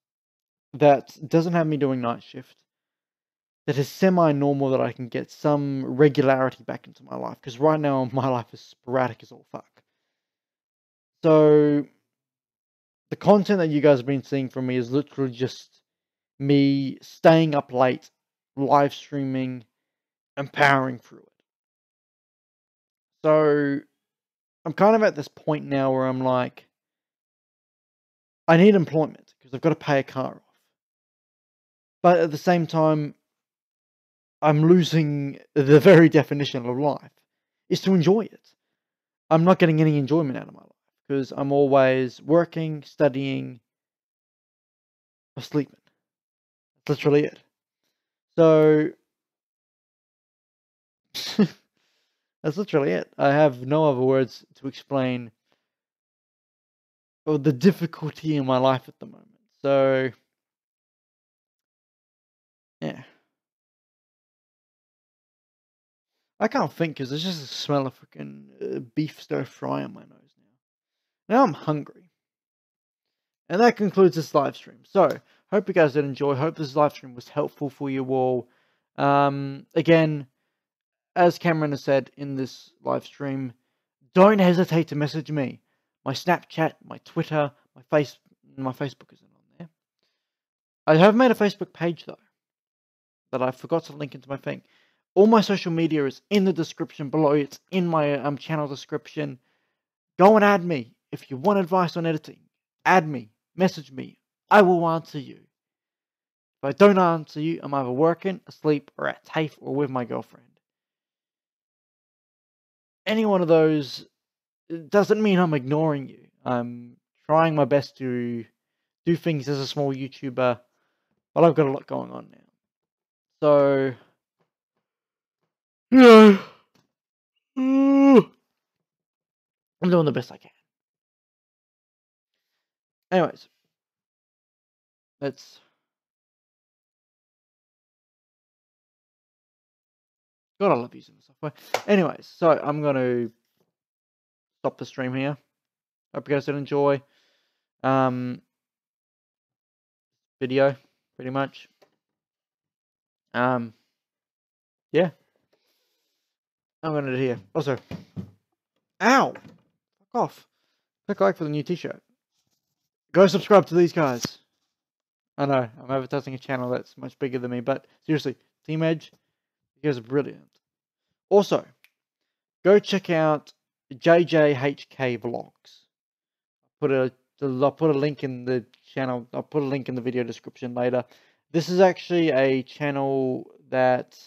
that doesn't have me doing night shift, that is semi-normal, that I can get some regularity back into my life. Because right now my life is sporadic as all fuck. So the content that you guys have been seeing from me is literally just me staying up late, live streaming, and powering through it. So I'm kind of at this point now where I'm like, I need employment because I've got to pay a car off. But at the same time, I'm losing the very definition of life, is to enjoy it. I'm not getting any enjoyment out of my life because I'm always working, studying, or sleeping. That's literally it. So that's literally it. I have no other words to explain the difficulty in my life at the moment. So yeah. I can't think because there's just a smell of freaking beef stir fry on my nose now. Now I'm hungry. And that concludes this live stream. So, hope you guys did enjoy. Hope this live stream was helpful for you all. Again, as Cameron has said in this live stream, don't hesitate to message me. My Snapchat, my Twitter, my Facebook isn't on there. I have made a Facebook page though, that I forgot to link into my thing. All my social media is in the description below. It's in my channel description. Go and add me. If you want advice on editing, add me. Message me. I will answer you. If I don't answer you, I'm either working, asleep, or at TAFE, or with my girlfriend. Any one of those doesn't mean I'm ignoring you. I'm trying my best to do things as a small YouTuber, but I've got a lot going on now. So, yeah. I'm doing the best I can. Anyways, let's... God, I love using the software. Anyways, so I'm going to stop the stream here. Hope you guys did enjoy. Video, pretty much. Yeah. I'm going to do it here. Also, ow! Fuck off. Click like for the new t-shirt. Go subscribe to these guys. I know, I'm advertising a channel that's much bigger than me, but seriously, Team Edge, you guys are brilliant. Also, go check out JJHK Vlogs. I'll put a link in the channel. I'll put a link in the video description later. This is actually a channel that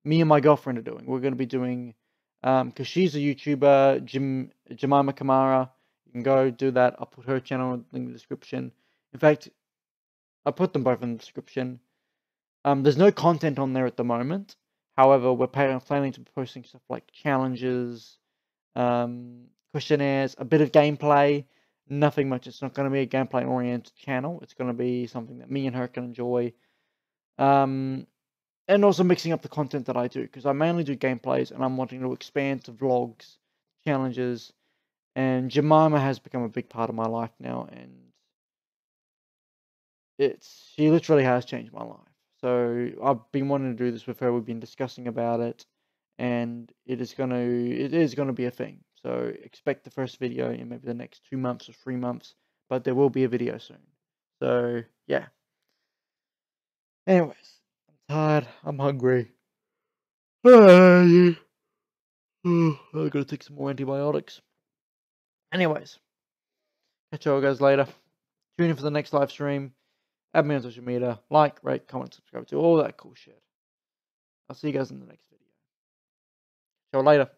me and my girlfriend are doing. We're going to be doing, because she's a YouTuber, Jemima Kamara. You can go do that. I'll put her channel link in the description. In fact, I'll put them both in the description. There's no content on there at the moment. However, we're planning to be posting stuff like challenges, questionnaires, a bit of gameplay. Nothing much. It's not going to be a gameplay-oriented channel. It's going to be something that me and her can enjoy. And also mixing up the content that I do, because I mainly do gameplays, and I'm wanting to expand to vlogs, challenges, and Jemima has become a big part of my life now, and she literally has changed my life. So I've been wanting to do this with her. We've been discussing about it, and it is gonna be a thing. So expect the first video in maybe the next 2 months or 3 months, but there will be a video soon. So yeah. Anyways, I'm tired. I'm hungry. I gotta take some more antibiotics. Anyways, Catch you all guys later. Tune in for the next live stream. Add me on social media. Like, rate, comment, subscribe to all that cool shit. I'll see you guys in the next video. Catch you all later.